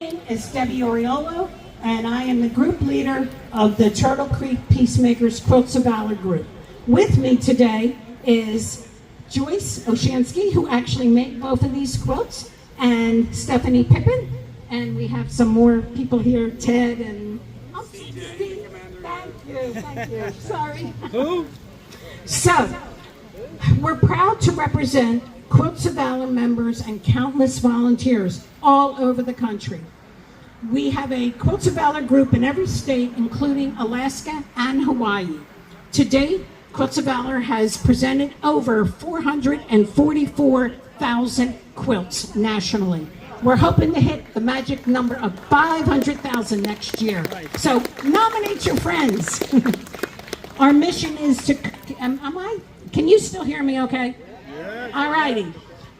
name is Debbie Oriolo, and I am the group leader of the Turtle Creek Peacemakers Quilts of Valor group. With me today is Joyce Oshansky, who actually made both of these quilts, and Stephanie Pippen, and we have some more people here, Ted and Steve. Thank you, sorry. Who? So, we're proud to represent Quilts of Valor members and countless volunteers all over the country. We have a Quilts of Valor group in every state, including Alaska and Hawaii. To date, Quilts of Valor has presented over 444,000 quilts nationally. We're hoping to hit the magic number of 500,000 next year. So nominate your friends. Our mission is to, can you still hear me okay? All righty.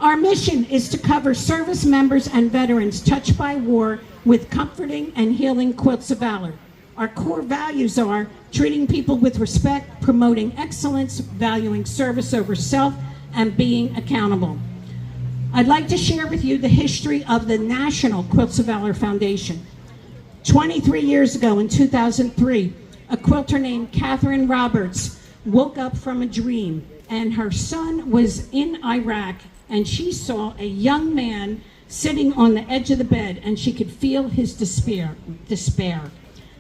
Our mission is to cover service members and veterans touched by war with comforting and healing Quilts of Valor. Our core values are treating people with respect, promoting excellence, valuing service over self, and being accountable. I'd like to share with you the history of the National Quilts of Valor Foundation. 23 years ago, in 2003, a quilter named Catherine Roberts woke up from a dream, and her son was in Iraq, and she saw a young man sitting on the edge of the bed, and she could feel his despair.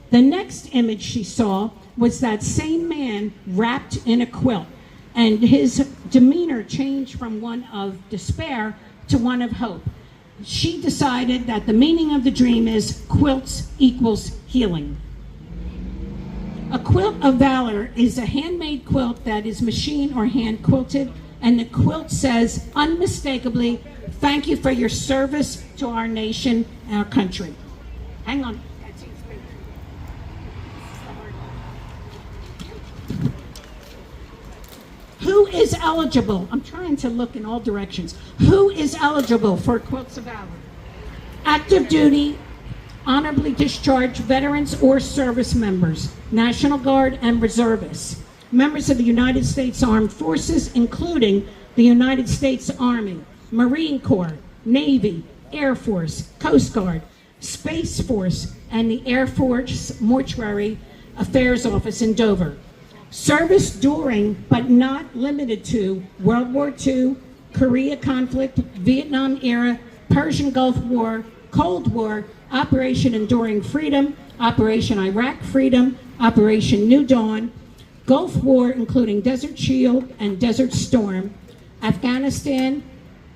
The next image she saw was that same man wrapped in a quilt, and his demeanor changed from one of despair to one of hope. She decided that the meaning of the dream is quilts equals healing. A quilt of valor is a handmade quilt that is machine or hand quilted, and the quilt says unmistakably, "Thank you for your service to our nation and our country." Hang on. Who is eligible? I'm trying to look in all directions. Who is eligible for Quilts of Valor? Active duty, honorably discharged veterans or service members, National Guard and reservists, members of the United States Armed Forces, including the United States Army, Marine Corps, Navy, Air Force, Coast Guard, Space Force, and the Air Force Mortuary Affairs Office in Dover. Service during, but not limited to, World War II, Korea conflict, Vietnam era, Persian Gulf War, Cold War, Operation Enduring Freedom, Operation Iraq Freedom, Operation New Dawn, Gulf War including Desert Shield and Desert Storm, Afghanistan,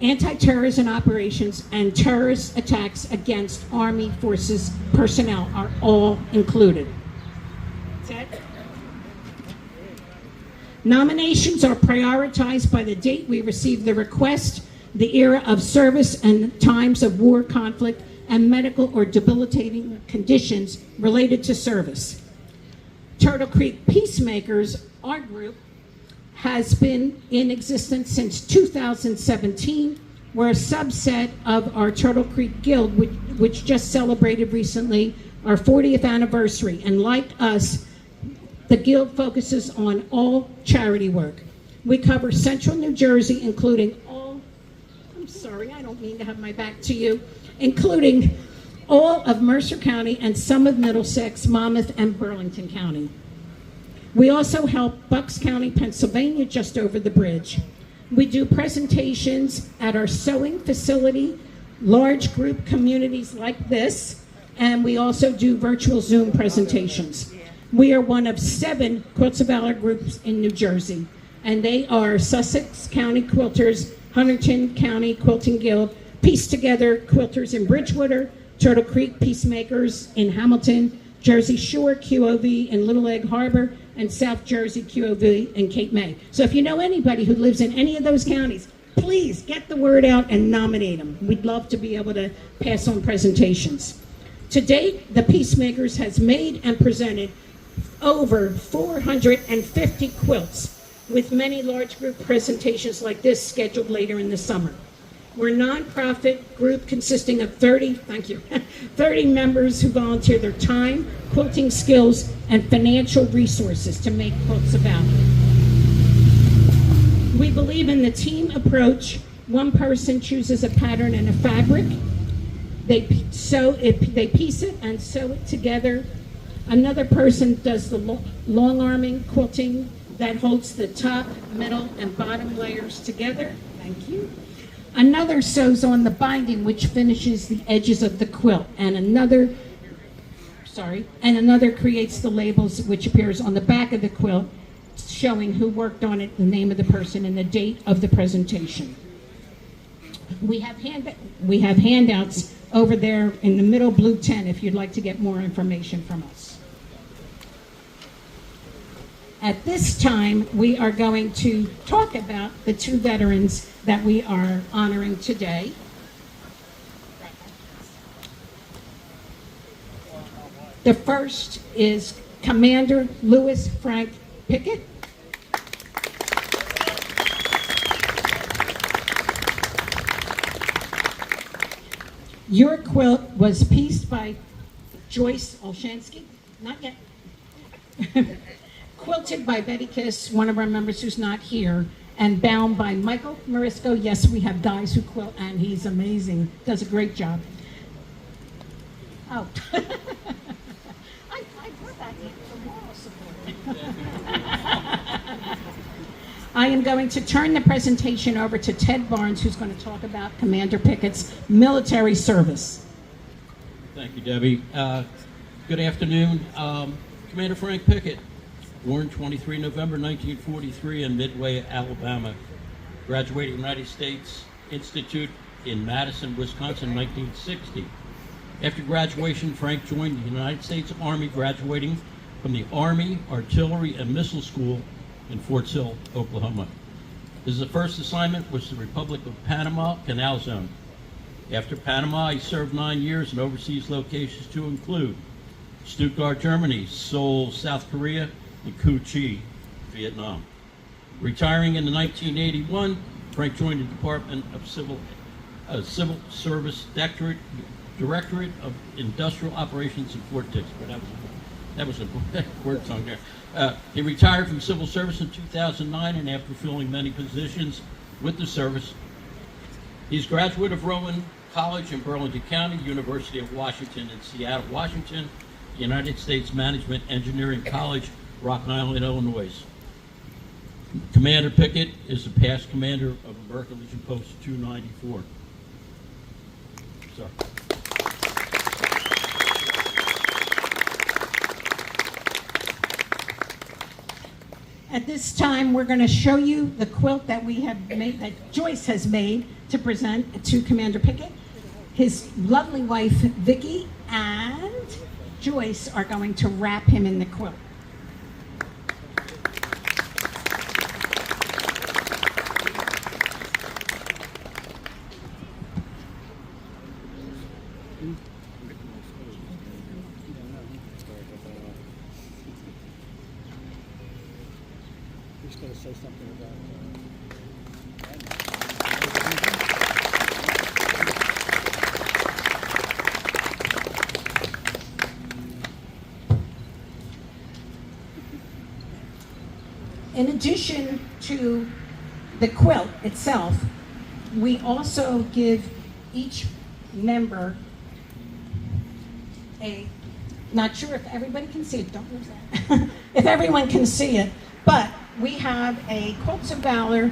anti-terrorism operations, and terrorist attacks against Army Forces personnel are all included. Ted? Nominations are prioritized by the date we receive the request, the era of service, and times of war, conflict, and medical or debilitating conditions related to service. Turtle Creek Peacemakers, our group, has been in existence since 2017. We're a subset of our Turtle Creek Guild, which just celebrated recently our 40th anniversary. And like us, the Guild focuses on all charity work. We cover central New Jersey, including all, I'm sorry, I don't mean to have my back to you, including all of Mercer County and some of Middlesex, Monmouth, and Burlington County. We also help Bucks County, Pennsylvania, just over the bridge. We do presentations at our sewing facility, large group communities like this, and we also do virtual Zoom presentations. We are one of 7 Quilts of Valor groups in New Jersey, and they are Sussex County Quilters, Huntington County Quilting Guild, Piece Together Quilters in Bridgewater, Turtle Creek Peacemakers in Hamilton, Jersey Shore QOV in Little Egg Harbor, and South Jersey QOV in Cape May. So if you know anybody who lives in any of those counties, please get the word out and nominate them. We'd love to be able to pass on presentations. To date, the Peacemakers has made and presented over 450 quilts, with many large group presentations like this scheduled later in the summer. We're a nonprofit group consisting of 30 members who volunteer their time, quilting skills, and financial resources to make Quilts of Valor. We believe in the team approach. One person chooses a pattern and a fabric. They piece it and sew it together. Another person does the long arming quilting that holds the top, middle, and bottom layers together. Thank you. Another sews on the binding, which finishes the edges of the quilt, and another creates the labels, which appears on the back of the quilt, showing who worked on it, the name of the person, and the date of the presentation. We have handouts over there in the middle blue tent if you'd like to get more information from us. At this time, we are going to talk about the two veterans that we are honoring today. The first is Commander Louis Frank Picket. Your quilt was pieced by Joyce Olshansky, not yet. Quilted by Betty Kiss, one of our members who's not here, and bound by Michael Morisco. Yes, we have guys who quilt, and he's amazing, does a great job. Oh, I put that in for moral support. I am going to turn the presentation over to Ted Barnes, who's going to talk about Commander Pickett's military service. Thank you, Debbie. Good afternoon. Commander Frank Picket, born 23 November 1943 in Midway, Alabama. Graduated United States Institute in Madison, Wisconsin in 1960. After graduation, Frank joined the United States Army, graduating from the Army Artillery and Missile School in Fort Sill, Oklahoma. His first assignment was the Republic of Panama Canal Zone. After Panama, he served 9 years in overseas locations to include Stuttgart, Germany, Seoul, South Korea, and Cu Chi, Vietnam. Retiring in 1981, Frank joined the Department of Civil Service Directorate of Industrial Operations in Fort Dix. That was a word song there. He retired from civil service in 2009, and after filling many positions with the service, he's a graduate of Rowan College in Burlington County, University of Washington in Seattle, Washington, United States Management Engineering College, Rock Island, Illinois. Commander Picket is the past commander of American Legion Post 294. Sorry. At this time, we're going to show you the quilt that we have made, that Joyce has made to present to Commander Picket. His lovely wife, Vicki, and Joyce are going to wrap him in the quilt. Going to say something about In addition to the quilt itself, we also give each member not sure if everybody can see it, don't lose that, if everyone can see it, but we have a Quilts of Valor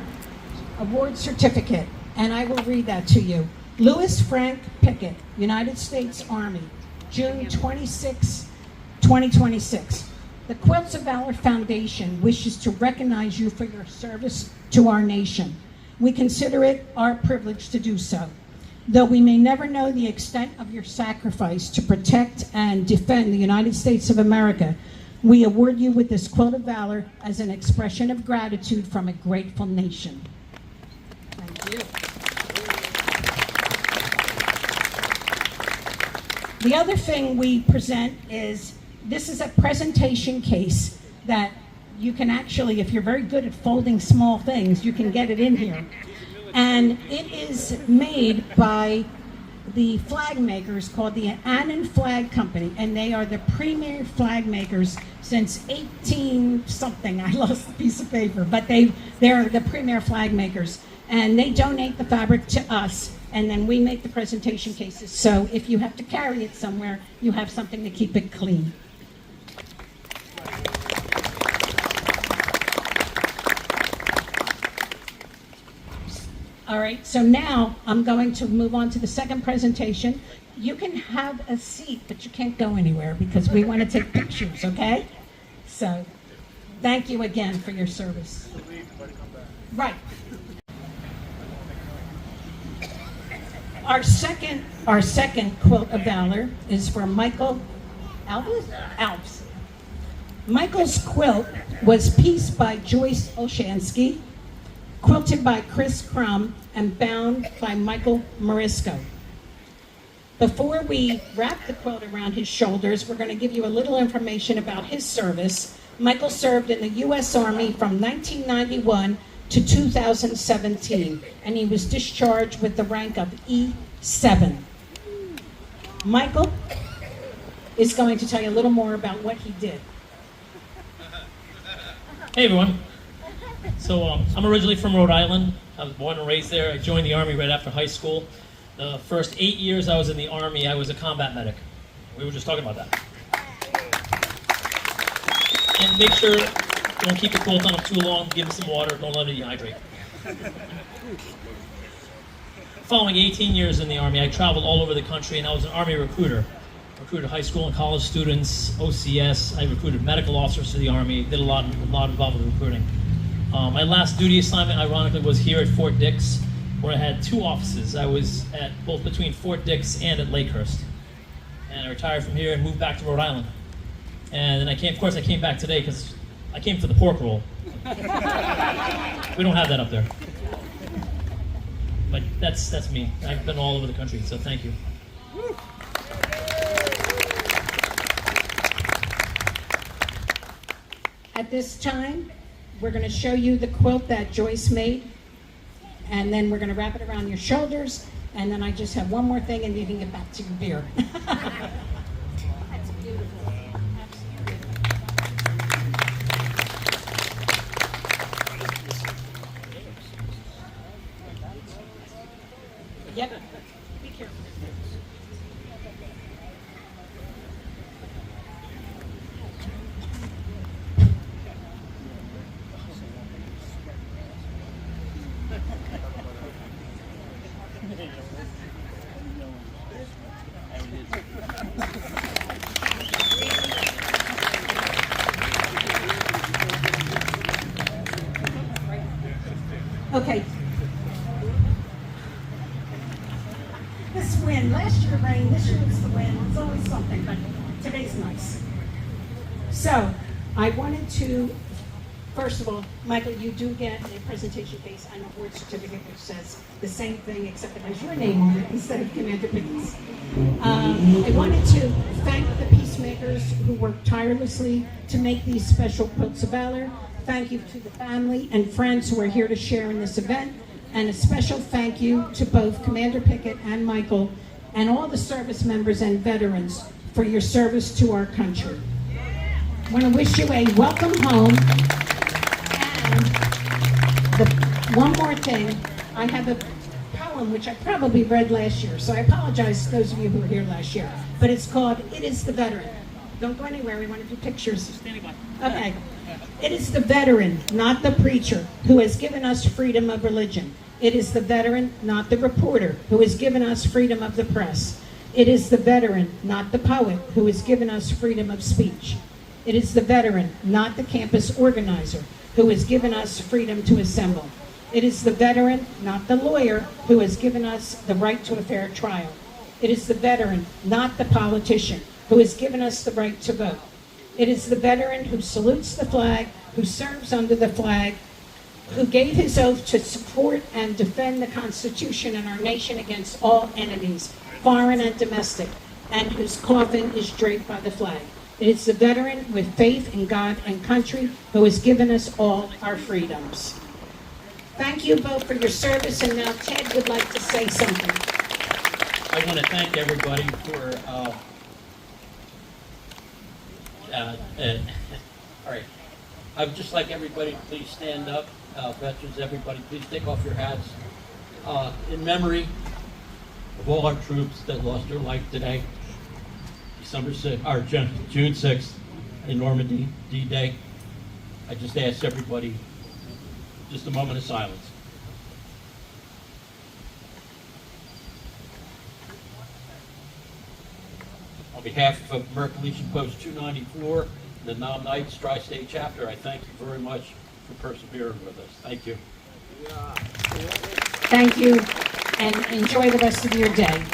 award certificate, and I will read that to you. Louis Frank Picket, United States Army, June 26, 2026. The Quilts of Valor Foundation wishes to recognize you for your service to our nation. We consider it our privilege to do so. Though we may never know the extent of your sacrifice to protect and defend the United States of America, we award you with this Quilt of Valor as an expression of gratitude from a grateful nation. Thank you. The other thing we present is, this is a presentation case that you can actually, if you're very good at folding small things, you can get it in here. And it is made by the flag makers called the Annan Flag Company, and they are the premier flag makers since 18 something. I lost the piece of paper, but they're the premier flag makers, and they donate the fabric to us and then we make the presentation cases. So if you have to carry it somewhere, you have something to keep it clean. All right, so now I'm going to move on to the second presentation. You can have a seat, but you can't go anywhere because we want to take pictures, okay? So thank you again for your service. Right. Our second Quilt of Valor is for Michael Alves. Michael's quilt was pieced by Joyce Olshansky, quilted by Chris Crum, and bound by Michael Morisco. Before we wrap the quilt around his shoulders, we're going to give you a little information about his service. Michael served in the U.S. Army from 1991 to 2017, and he was discharged with the rank of E7. Michael is going to tell you a little more about what he did. Hey everyone. So I'm originally from Rhode Island. I was born and raised there. I joined the Army right after high school. The first 8 years I was in the Army, I was a combat medic. We were just talking about that. And make sure you don't keep the quilt on them too long. Give them some water. Don't let it dehydrate. Following 18 years in the Army, I traveled all over the country, and I was an Army recruiter. Recruited high school and college students, OCS. I recruited medical officers to the Army. Did a lot involved with recruiting. My last duty assignment, ironically, was here at Fort Dix, where I had two offices. I was at both between Fort Dix and at Lakehurst. And I retired from here and moved back to Rhode Island. And then I came back today because I came for the pork roll. We don't have that up there. But that's me. I've been all over the country, so thank you. At this time, we're going to show you the quilt that Joyce made, and then we're going to wrap it around your shoulders, and then I just have one more thing, and you can get back to your beer. That's beautiful. Yep. Be careful. Okay. This wind, last year rain, this year it's the wind. It's always something, but today's nice. So, I wanted to, first of all, Michael, you do get a presentation case and a award certificate which says the same thing except it has your name on it instead of Commander Pickett's. I wanted to thank the peacemakers who worked tirelessly to make these special Quilts of Valor. Thank you to the family and friends who are here to share in this event. And a special thank you to both Commander Picket and Michael and all the service members and veterans for your service to our country. I want to wish you a welcome home. And one more thing, I have a poem which I probably read last year, so I apologize to those of you who were here last year. But it's called It Is the Veteran. Don't go anywhere, we want to do pictures. Okay. It is the veteran, not the preacher, who has given us freedom of religion. It is the veteran, not the reporter, who has given us freedom of the press. It is the veteran, not the poet, who has given us freedom of speech. It is the veteran, not the campus organizer, who has given us freedom to assemble. It is the veteran, not the lawyer, who has given us the right to a fair trial. It is the veteran, not the politician, who has given us the right to vote. It is the veteran who salutes the flag, who serves under the flag, who gave his oath to support and defend the Constitution and our nation against all enemies, foreign and domestic, and whose coffin is draped by the flag. It is the veteran with faith in God and country who has given us all our freedoms. Thank you both for your service, and now Ted would like to say something. I want to thank everybody for, all right. I would just like everybody to please stand up. Veterans, everybody, please take off your hats. In memory of all our troops that lost their life today, June 6th in Normandy, D-Day. I just ask everybody, just a moment of silence. On behalf of American Legion Post 294, the Nam Knights Tri-State Chapter, I thank you very much for persevering with us. Thank you. Thank you, and enjoy the rest of your day.